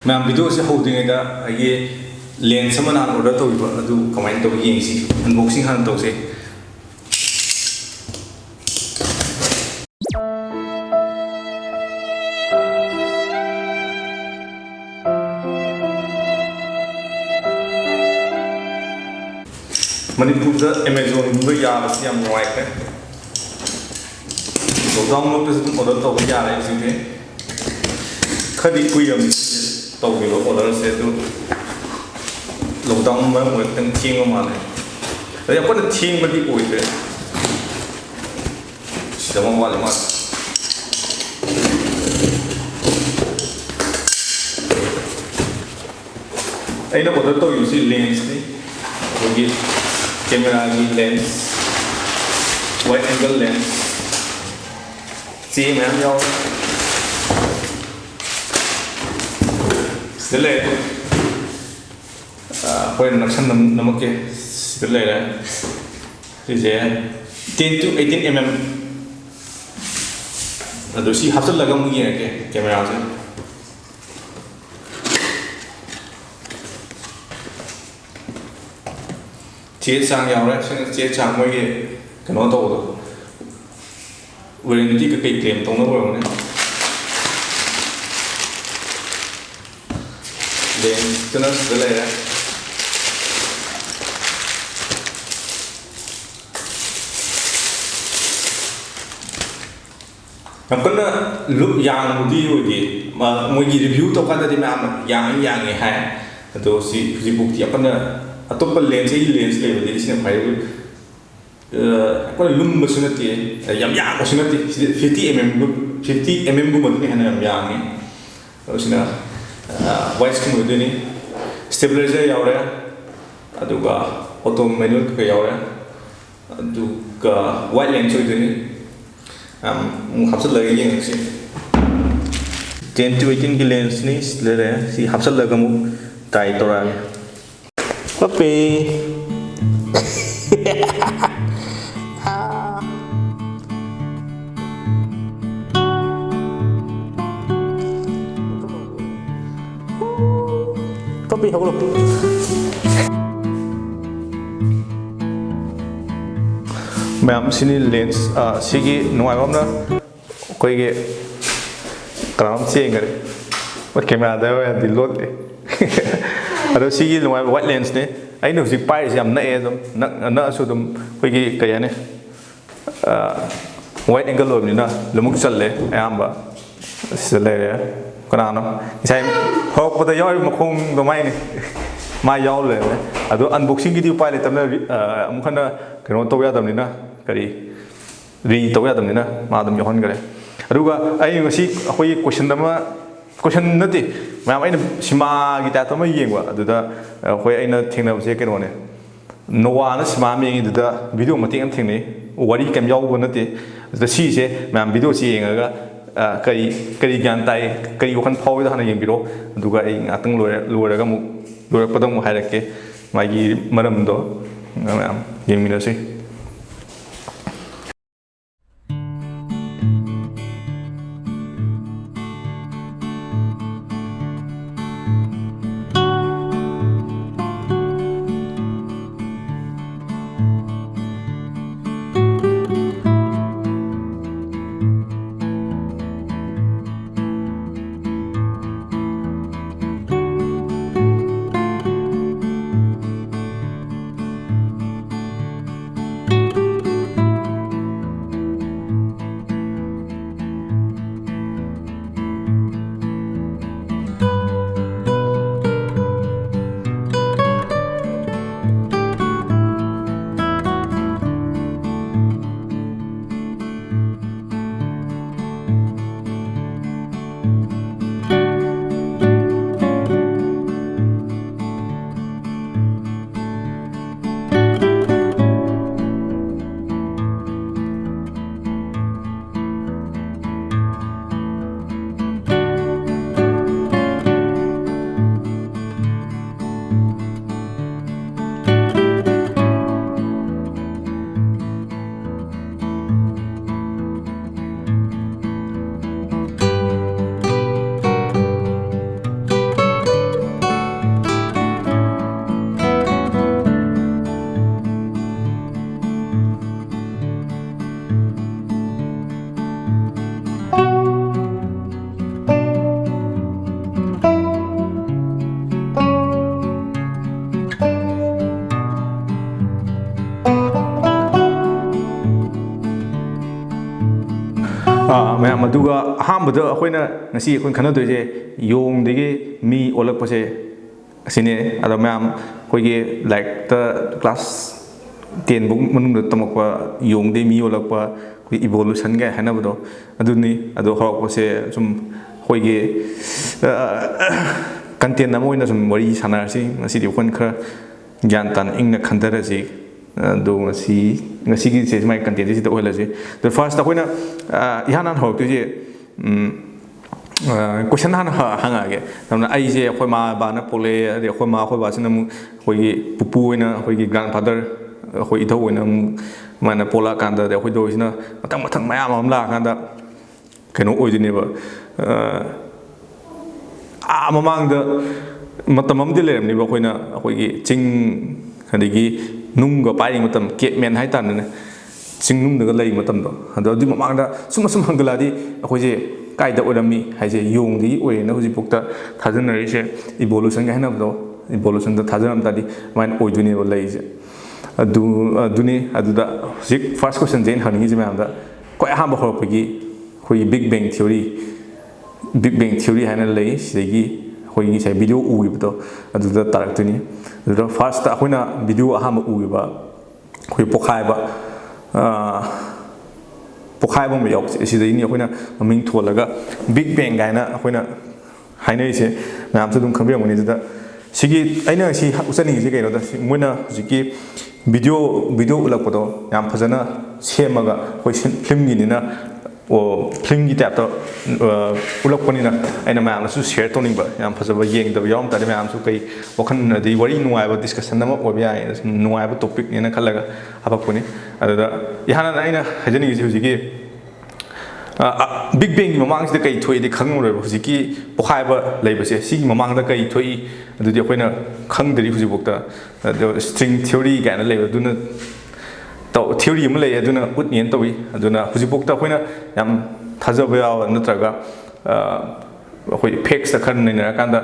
ma'am video से होद्रिङैदा आइगे lens अमा नान order तौरिबा अदु कमाइन तौ येंगसि अनबॉक्सिंग हान तौसे मणिपुर अमेजोन गुंबा याबसि याम नुवाइखे लॉकडाउन मक्तसु ऑर्डर तौबा यारे सिंगे खदि कुइरम तौगिबा ऑर्डर से तो लॉकडाउन में मोइतन थेंग माले अरे अपन थेंग बदि ओइदे सिदम वाले मा अइना ऑर्डर तो यूसी लेंस नि ओगी कैमरा की लेंस वाइड एंगल लेंस चे मैम याव सिले होय नक्शन नमके सिले रे सिजे 10 to 18 mm अदो सी हफ्ता लगा मुझे है के कैमरा से चे चांग याव रे चे चांग मोगे कनो तो वारंटी का कई क्लेम तौना बोरने लेंस कना सिले रे हम कना लुक यांग बुदी होदी मोगी रिव्यू तो कादा दि मैम यांग यांग है तो सी फेसबुक ती अपना अतोप लेंस ही लेंस ले बदि सिने फाइव अपन लुम बसुनती याम यांग बसुनती 50 mm गु मदनि हना याम यांग है उसना वाइस के मुदनि स्टेबलाइजर यावरे अदुगा ऑटो मैनुअल के यावरे अदुगा वाइड लेंस होदनि हफ्सल लगे येंगसि 10 to 18 की लेंस नि सिले सी हफ्सल लगा मु ट्राई तोरा पप्पी पप्पी हगलो मैम सिनी लेंस सिगी नुआइबमना कोइगे क्राउन चेंगरे और कैमरा दा वे दिलोट ले अदो सिगी नुआइब वाइड लेंस ने आइनो हुजि पाइस याम नए दम न असु दम कोइगे कयाने वाइड एंगल ओबनिना लमुक चलले आयामबा सिले रे कनानो इसाइ होकपदा याव मखों दमाइने मा याव ले अदो अनबॉक्सिंग की उपाय लेतमना अमुखना कनो तो यादमनिना करी री तो यादमनिना मादम यहन करे अदुगा आई ngasi अखोई क्वेश्चन नति मैम आइन सिमा की तातो म येंगवा अदुदा अखोई आइन थेंगनबसे केनोने नोवाना सिमा मेंगी दुदा वीडियो मतें am थेंगने वारी केम यावबो नति द सी से मैम वीडियो से येंगागा करी ज्ञान ताई करी वखन फावदा हना येंबिरो अदुगा आई ngатang लोरगा मु लोरपदम हाइरके मागी मरमदो मैम येंमिनसे ꯃꯌꯥꯝ ꯑꯗꯨꯒ ꯑꯍꯥꯟꯕꯗ ꯑꯩꯈꯣꯏꯅ ꯉꯁꯤ ꯑꯩꯈꯣꯏꯅ ꯈꯟꯅꯗꯣꯏꯁꯦ ꯌꯣꯡꯗꯒꯤ ꯃꯤ ꯑꯣꯜꯂꯛꯄꯁꯦ ꯑꯁꯤꯅꯦ ꯑꯗꯣ ꯃꯌꯥꯝ ꯑꯩꯈꯣꯏꯒꯤ ꯂꯥꯏꯔꯤꯛꯇ ꯀ꯭ꯂꯥꯁ 10 ꯐꯥꯎ ꯃꯅꯨꯡꯗ ꯇꯝꯃꯛꯄ ꯌꯣꯡꯗꯒꯤ ꯃꯤ ꯑꯣꯜꯂꯛꯄ ꯑꯩꯈꯣꯏ 이볼루션ꯒ ꯍꯥꯏꯅꯕꯗꯣ ꯑꯗꯨꯅꯤ ꯑꯗꯣ ꯍꯧꯔꯛꯄꯁꯦ ꯁꯨꯝ ꯑꯩꯈꯣꯏꯒꯤ ꯀꯟꯇꯦꯟ ꯑꯃ ꯑꯣꯏꯅ ꯁꯨꯝ ꯋꯥꯔꯤ ꯁꯥꯟꯅꯔꯁꯤ ꯉꯁꯤꯗꯤ ꯑꯩꯈꯣꯏꯅ ꯈꯔ ꯒ꯭ꯌꯥꯟ ꯇꯥꯅ ꯏꯪꯅ ꯈꯟꯊꯔꯁꯤ ꯑꯗꯣ ꯉꯁꯤꯒꯤꯁꯦ ꯁꯨꯃꯥꯏꯅ ꯀꯟꯇꯦꯟꯁꯦ ꯁꯤꯗ ꯑꯣꯏꯍꯜꯂꯁꯤ ꯑꯗꯣ ꯐꯥꯔꯁꯇ ꯑꯩꯈꯣꯏꯅ ꯏꯍꯥꯟ ꯍꯥꯟꯅ ꯍꯧꯔꯛꯇꯣꯏꯁꯦ ꯀꯣꯏꯁꯟ ꯍꯥꯟꯅ ꯍꯪꯉꯛꯑꯒꯦ ꯑꯗꯨꯅ ꯑꯩꯁꯦ ꯑꯩꯈꯣꯏ ꯃꯥ ꯕꯥꯅ ꯄꯣꯛꯂꯛꯑꯦ ꯑꯗꯩ ꯑꯩꯈꯣꯏ ꯃꯥ ꯑꯩꯈꯣꯏ ꯕꯥꯁꯤꯅ ꯑꯃꯨꯛ ꯑꯩꯈꯣꯏꯒꯤ ꯄꯨꯄꯨ ꯑꯣꯏꯅ ꯑꯩꯈꯣꯏꯒꯤ ꯒ꯭ꯔꯥꯟꯐꯥꯗꯔ ꯑꯩꯈꯣꯏ ꯏꯙꯧ ꯑꯣꯏꯅ ꯑꯃꯨꯛ ꯑꯗꯨꯃꯥꯏꯅ ꯄꯣꯛꯂꯛꯑꯀꯥꯟꯗ ꯑꯩꯈꯣꯏ ꯏꯙꯧꯁꯤꯅ ꯃꯊꯪ ꯃꯊꯪ ꯃꯌꯥꯝ ꯑꯃ ꯂꯥꯛꯑꯀꯥꯟꯗ ꯀꯩꯅꯣ ꯑꯣꯏꯗꯣꯏꯅꯦꯕ ꯃꯃꯥꯡꯗ ꯃꯇꯝ ꯑꯃꯗꯤ ꯂꯩꯔꯝꯅꯦꯕ ꯑꯩꯈꯣꯏꯒꯤ ꯆꯤꯡ ꯑꯗꯒꯤ ꯅꯨꯡꯒ ꯄꯥꯏꯔꯤꯉꯩ ꯃꯇꯝ ꯀꯦꯞꯃꯦꯟ ꯍꯥꯏꯇꯥꯔꯦꯅꯦ ꯆꯤꯡꯅꯨꯡꯗꯒ ꯂꯩ ꯃꯇꯝꯗꯣ ꯑꯗꯣ ꯑꯗꯨꯒꯤ ꯃꯃꯥꯡꯗ ꯁꯨꯝ ꯍꯪꯒꯠꯂꯛꯑꯗꯤ ꯑꯩꯈꯣꯏꯁꯦ ꯀꯥꯏꯗ ꯑꯣꯏꯔꯝꯃꯤ ꯍꯥꯏꯁꯦ ꯌꯣꯡꯗꯒꯤ ꯑꯣꯏꯔꯦꯅ ꯍꯧꯖꯤꯛꯐꯥꯎꯗ ꯊꯥꯖꯅꯔꯤꯁे ꯏꯚꯣꯂꯨꯁꯟꯒ ꯍꯥꯏꯅꯕꯗꯣ ꯏꯚꯣꯂꯨꯁꯟꯗ ꯊꯥꯖꯔꯝ ꯇꯥꯔꯗꯤ ꯑꯗꯨꯃꯥꯏꯅ ꯑꯣꯏꯗꯣꯏꯅꯦꯕ ꯂꯩꯁꯦ ꯑꯗꯨꯅꯤ ꯑꯗꯨꯗ ꯍꯧꯖꯤꯛ ꯐꯥꯔꯁ ꯀꯣꯏꯁꯟꯁꯦ ꯑꯩꯅ ꯍꯪꯅꯤꯡꯉꯤꯁꯦ ꯃꯌꯥꯝꯗ ꯈ꯭ꯋꯥꯏ ꯑꯍꯥꯟꯕ ꯍꯧꯔꯛꯄꯒꯤ ꯑꯩꯈꯣꯏꯒꯤ ꯕꯤꯛ ꯕꯦꯡ ꯊꯤꯑꯣꯔꯤ ꯍꯥꯏꯅ ꯂꯩ ꯁꯤꯗꯒꯤ ꯑꯩꯈꯣꯏꯒꯤ ꯉꯁꯥꯏ ꯚꯤꯗꯤꯑꯣ ꯎꯈꯤꯕꯗꯣ ꯑꯗꯨꯗ ꯇꯥꯔꯛꯇꯣꯏꯅꯤ ꯑꯗꯨꯗ ꯐꯥꯔꯁꯇ ꯑꯩꯈꯣꯏꯅ ꯚꯤꯗꯤꯑꯣ ꯑꯍꯥꯟꯕ ꯎꯈꯤꯕ ꯑꯩꯈꯣꯏ ꯄꯣꯛꯈꯥꯏꯕ ꯑꯃ ꯌꯥꯎꯁꯦ ꯁꯤꯗꯩꯅꯤ ꯑꯩꯈꯣꯏꯅ ꯃꯃꯤꯡ ꯊꯣꯜꯂꯒ ꯕꯤꯛ ꯕꯦꯡ ꯀꯥꯏꯅ ꯑꯩꯈꯣꯏꯅ ꯍꯥꯏꯅꯔꯤꯁꯦ ꯃꯌꯥꯝꯁꯨ ꯑꯗꯨꯝ ꯈꯪꯕꯤꯔꯝꯒꯅꯤ ꯑꯗꯨꯗ ꯁꯤꯒꯤ ꯑꯩꯅ ꯉꯁꯤ ꯎꯠꯆꯅꯤꯡꯉꯤꯁꯦ ꯀꯩꯅꯣꯗ ꯃꯣꯏꯅ ꯍꯧꯖꯤꯛꯀꯤ ꯚꯤꯗꯤꯑꯣ ꯎꯠꯂꯛꯄꯗꯣ ꯌꯥꯝ ꯐꯖꯅ ꯁꯦꯝꯃꯒ ꯑꯩꯈꯣꯏ ꯐꯤल्मꯒꯤꯅꯤꯅ ꯐꯤल्मꯒꯤ ꯇꯥꯏꯞꯇ ꯎꯠꯂꯛꯄꯅꯤꯅ ꯑꯩꯅ ꯃꯌꯥꯝꯅꯁꯨ ꯁꯦꯌꯔ ꯇꯧꯅꯤꯡꯕ ꯌꯥꯝ ꯐꯖꯕ ꯌꯦꯡꯗꯕ ꯌꯥꯎꯔꯝ ꯇꯥꯔꯗꯤ ꯃꯌꯥꯝꯁꯨ ꯀꯩ ꯋꯥꯈꯜ ꯑꯗꯩ ꯋꯥꯔꯤ ꯅꯨꯡꯉꯥꯏꯕ ꯗꯤꯁꯀꯁꯟ ꯑꯃ ꯑꯣꯏꯕ ꯌꯥꯏ ꯅꯨꯡꯉꯥꯏꯕ ꯇꯣꯄꯤꯛꯅꯦꯅ ꯈꯜꯂꯒ ꯍꯥꯄꯛꯄꯅꯤ ꯑꯗꯨꯗ ꯏꯍꯥꯟ ꯍꯥꯟꯅ ꯑꯩꯅ ꯍꯥꯏꯖꯅꯤꯡꯉꯤꯁꯦ ꯍꯧꯖꯤꯛꯀꯤ ꯕꯤꯛ ꯕꯦꯡꯒꯤ ꯃꯃꯥꯡꯁꯤꯗ ꯀꯩ ꯊꯣꯛꯏꯗꯤ ꯈꯪꯉꯔꯣꯏꯕ ꯍꯧꯖꯤꯛꯀꯤ ꯄꯣꯛꯈꯥꯏꯕ ꯂꯩꯕꯁꯦ ꯁꯤꯒꯤ ꯃꯃꯥꯡꯗ ꯀꯩ ꯊꯣꯛꯏ ꯑꯗꯨꯗꯤ ꯑꯩꯈꯣꯏꯅ ꯈꯪꯗ꯭ꯔꯤ ꯍꯧꯖꯤꯛꯐꯥꯎꯗ ꯑꯗꯣ ꯁ꯭ꯇ꯭ꯔꯤꯡ ꯊꯤꯑꯣꯔꯤ ꯀꯥꯏꯅ ꯂꯩꯕ ꯑꯗꯨꯅ ꯊꯤꯑꯣꯔꯤ ꯑꯃ ꯂꯩ ꯑꯗꯨꯅ ꯎꯠꯅꯦꯅ ꯇꯧꯏ ꯑꯗꯨꯅ ꯍꯧꯖꯤꯛꯐꯥꯎꯗ ꯑꯩꯈꯣꯏꯅ ꯌꯥꯝ ꯊꯥꯖꯕ ꯌꯥꯎꯕ ꯅꯠꯇ꯭ꯔꯒ ꯑꯩꯈꯣꯏ ꯐꯦꯛꯁꯇ ꯈꯔ ꯅꯩꯅꯔꯀꯥꯟꯗ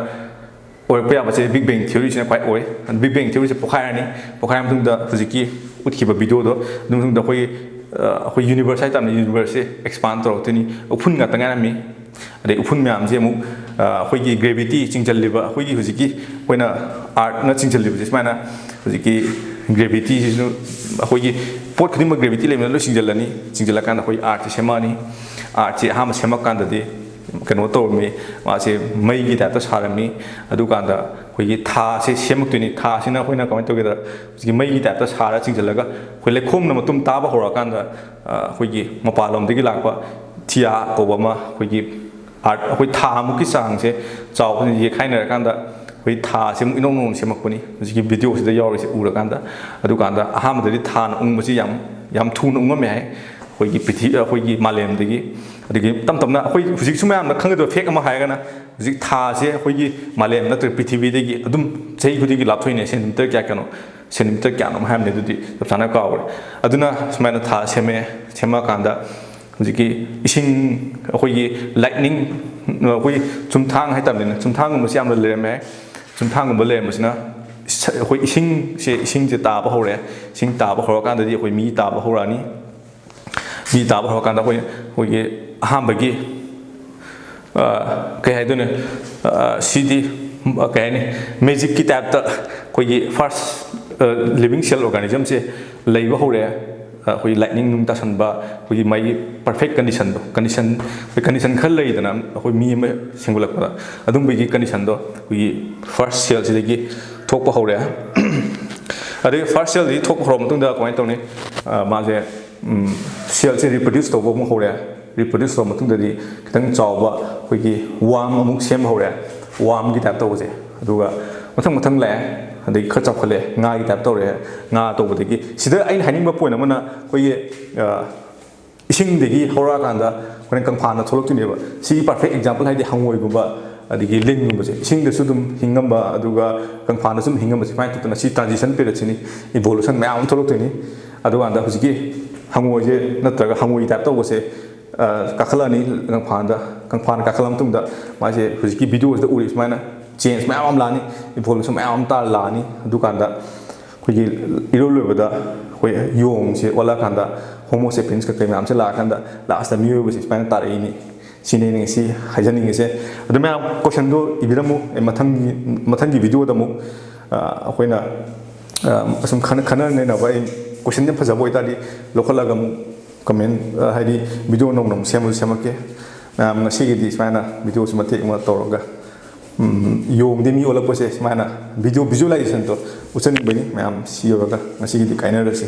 ꯑꯣꯏꯔꯛꯄ ꯌꯥꯕꯁꯦ ꯕꯤꯛ ꯕꯦꯡ ꯊꯤꯑꯣꯔꯤꯁꯤꯅ ꯈ꯭ꯋꯥꯏ ꯑꯣꯏ ꯕꯤꯛ ꯕꯦꯡ ꯊꯤꯑꯣꯔꯤꯁꯦ ꯄꯣꯛꯈꯥꯏꯔꯅꯤ ꯄꯣꯛꯈꯥꯏꯔ ꯃꯇꯨꯡꯗ ꯍꯧꯖꯤꯛꯀꯤ ꯎꯠꯈꯤꯕ ꯚꯤꯗꯤꯑꯣꯗꯣ ꯑꯗꯨ ꯃꯇꯨꯡꯗ ꯑꯩꯈꯣꯏ ꯌꯨꯅꯤꯚꯔꯁ ꯍꯥꯏꯇꯥꯔꯦ ꯌꯨꯅꯤꯚꯔꯁꯁꯦ ꯑꯦꯛꯁꯄꯥꯟ ꯇꯧꯔꯛꯇꯣꯏꯅꯤ ꯎꯐꯨꯟ ꯉꯥꯛꯇ ꯉꯥꯏꯔꯝꯃꯤ ꯑꯗꯩ ꯎꯐꯨꯟ ꯃꯌꯥꯝꯁꯦ ꯑꯃꯨꯛ ꯑꯩꯈꯣꯏꯒꯤ ꯒ꯭ꯔꯦꯚꯤꯇꯤ ꯆꯤꯡꯁꯤꯜꯂꯤꯕ ꯑꯩꯈꯣꯏꯒꯤ ꯍꯧꯖꯤꯛꯀꯤ ꯑꯩꯈꯣꯏꯅ ꯑꯥꯔꯠꯅ ꯆꯤꯡꯁꯤꯜꯂꯤꯕꯁꯦ ꯁꯨꯃꯥꯏꯅ ꯍꯧꯖꯤꯛꯀꯤ ꯒ꯭ꯔꯦꯚꯤꯇꯤꯁꯤꯁꯨ ꯑꯩꯈꯣꯏꯒꯤ ꯄꯣꯠ ꯈꯨꯗꯤꯡꯃꯛ ꯒ꯭ꯔꯦꯚꯤꯇꯤ ꯂꯩꯕꯅ ꯂꯣꯏ ꯆꯤꯡꯁꯤꯜꯂꯅꯤ ꯆꯤꯡꯁꯤꯜꯂꯀꯥꯟꯗ ꯑꯩꯈꯣꯏ ꯑꯥꯔꯠꯁꯦ ꯁꯦꯝꯃꯛꯑꯅꯤ ꯑꯥꯔꯠꯁꯦ ꯑꯍꯥꯟꯕ ꯁꯦꯝꯃꯛꯀꯥꯟꯗꯗꯤ ꯀꯩꯅꯣ ꯇꯧꯔꯝꯃꯤ ꯃꯥꯁꯦ ꯃꯩꯒꯤ ꯇꯥꯏꯞꯇ ꯁꯥꯔꯝꯃꯤ ꯑꯗꯨꯀꯥꯟꯗ ꯑꯩꯈꯣꯏꯒꯤ ꯊꯥꯁꯦ ꯁꯦꯝꯃꯛꯇꯣꯏꯅꯤ ꯊꯥꯁꯤꯅ ꯑꯩꯈꯣꯏꯅ ꯀꯃꯥꯏꯅ ꯇꯧꯒꯦꯗ ꯍꯧꯖꯤꯛꯀꯤ ꯃꯩꯒꯤ ꯇꯥꯏꯞꯇ ꯁꯥꯔ ꯆꯤꯡꯁꯤꯜꯂꯒ ꯑꯩꯈꯣꯏ ꯂꯩꯈꯣꯝꯅ ꯃꯇꯨꯡ ꯇꯥꯕ ꯍꯧꯔꯛꯑꯀꯥꯟꯗ ꯑꯩꯈꯣꯏꯒꯤ ꯃꯄꯥꯟꯂꯣꯝꯗꯒꯤ ꯂꯥꯛꯄ ꯊꯤꯌꯥ ꯀꯧꯕ ꯑꯃ ꯑꯩꯈꯣꯏꯒꯤ ꯑꯥꯔꯠ ꯑꯩꯈꯣꯏ ꯊꯥꯃꯨꯛꯀꯤ ꯆꯥꯡꯁꯦ ꯆꯥꯎꯕꯁꯦ ꯌꯦꯛꯈꯥꯏꯅꯔꯀꯥꯟꯗ ꯑꯩꯈꯣꯏ ꯊꯥꯁꯦ ꯑꯃꯨꯛ ꯏꯅꯧ ꯅꯧꯅ ꯁꯦꯝꯃꯛꯄꯅꯤ ꯍꯧꯖꯤꯛꯀꯤ ꯚꯤꯗꯤꯑꯣꯁꯤꯗ ꯌꯥꯎꯔꯤꯁꯦ ꯎꯔꯀꯥꯟꯗ ꯑꯗꯨꯀꯥꯟꯗ ꯑꯍꯥꯟꯕꯗꯗꯤ ꯊꯥꯅ ꯎꯪꯕꯁꯤ ꯌꯥम थून उंगम है अखोई पृथ्वी अखोई मालेमदगी अदगी तम तमना अखोई हुजिक सु मयाम खंगदो फेक अमा हायगना हुजिक थासे अखोई मालेम नत्र पृथ्वीदगी अदुम चही खुदिगी लाथोइने सेंटीमीटर क्या कनो सेंटीमीटर क्या नो हायमने दुदी तबसाना कावरे अदुना सुमायना था सेमा कांदा हुजिकी इसिंग अखोई लाइटनिंग अखोई चुमथांग हायतामने चुमथांग गुमसी याम लेरमे चुमथांग गुम लेरमसना अखोई इसिंग से ताबा होरे इसिंग ताबा होरकांददी अखोई मी ताबा होरानी मी ताबा होरकांदा अखोई अहांबगी कई हाइदोने सीडी कहीं मैजिक की टाइप अखोई फर्स्ट लिविंग सेल ऑर्गेनिज्म से लेबा होरे अखोई लाइटनिंग नुंग तासनबा अखोई माई परफेक्ट कंडीशन खल लेदना अखोई मी में सिंगुलकदा अदुंबगी कंडीशन दो अखोई फर्स्ट सेल सिदगी थोप होरे अरे फर्स्ट सेल दी थोप होरो मतुंदा कमाय तौनी माजे सेल से रिप्रोड्यूस तौबो मु होरे रिप्रोड्यूस तौबो मतुंददी खितंग चावबा अखोई वाम अमुक सेम होरे वाम की टाइप तौबसे अदुगा मथंग लाए अदई खर चावखले nga की टाइप तौरे nga तौबदगी सिदा आइन हानिंग पॉइंट अमना अखोई इसिंगदगी होरा कांदा कोन कंफाना थोलक्तुनेबा सी परफेक्ट एग्जांपल हाइदि हंगोइगुबा अदगी लिंगुबसे इसिंगदसु दुम हिंगंबा अदुगा कंफाना सुम हिंगंबसे फाइन तुतना सी ट्रांजिशन पेरियडसिनी इवोल्यूशन मैम थोलक्तुनी अदुगांदा हुजिकी हंगोइजे नत्रगा हंगोइ टाइप तौबसे काखलानी कंफान काखलम तुंगदा मासे हुजिकी वीडियोसदा उरि सुमाइना चेंज मैम लानी इवोल्यूशन मैम ता लानी अदुकांदा अखोई इरोलोबदा अखोई योंग से ओला कांदा ꯍꯣꯃꯣ ꯁꯦꯄꯤꯌꯟꯁ ꯀꯩ ꯃꯌꯥꯝꯁꯦ ꯂꯥꯛꯑꯀꯥꯟꯗ ꯂꯥꯁꯇ ꯃꯤꯑꯣꯏꯕꯁꯤ ꯁꯨꯃꯥꯏꯅ ꯇꯥꯔꯛꯏꯅꯤ ꯁꯤꯅꯦ ꯉꯁꯤ ꯍꯥꯏꯖꯅꯤꯡꯉꯤꯁꯦ ꯑꯗꯨ ꯃꯌꯥꯝ ꯀꯣꯏꯁꯟꯗꯣ ꯏꯕꯤꯔꯝꯃꯨ ꯃꯊꯪꯒꯤ ꯚꯤꯗꯤꯑꯣꯗ ꯑꯃꯨꯛ ꯑꯩꯈꯣꯏꯅ ꯑꯁꯨꯝ ꯈꯟꯅ ꯅꯩꯅꯕ ꯑꯩ ꯀꯣꯏꯁꯟ ꯌꯥꯝ ꯐꯖꯕ ꯑꯣꯏꯇꯥꯔꯗꯤ ꯂꯧꯈꯠꯂꯒ ꯑꯃꯨꯛ ꯀꯃꯦꯟ ꯍꯥꯏꯗꯤ ꯚꯤꯗꯤꯑꯣ ꯅꯧꯅ ꯑꯃꯨꯛ ꯁꯦꯝꯃꯛꯀꯦ ꯃꯌꯥꯝ ꯉꯁꯤꯒꯤꯗꯤ ꯁꯨꯃꯥꯏꯅ ꯚꯤꯗꯤꯑꯣꯁꯤ ꯃꯇꯦꯛ ꯑꯃ ꯇꯧꯔꯒ ꯌꯣꯡꯗꯤ ꯃꯤ ꯑꯣꯜꯂꯛꯄꯁꯦ ꯁꯨꯃꯥꯏꯅ ꯚꯤꯖꯨꯑꯦꯂꯥꯏꯖꯦꯁꯟꯗꯣ ꯎꯠꯆꯅꯤꯡꯕꯅꯤ ꯃꯌꯥꯝ ꯁꯤ ꯌꯧꯔꯒ ꯉꯁꯤꯒꯤꯗꯤ ꯀꯥꯏꯅꯔꯁꯤ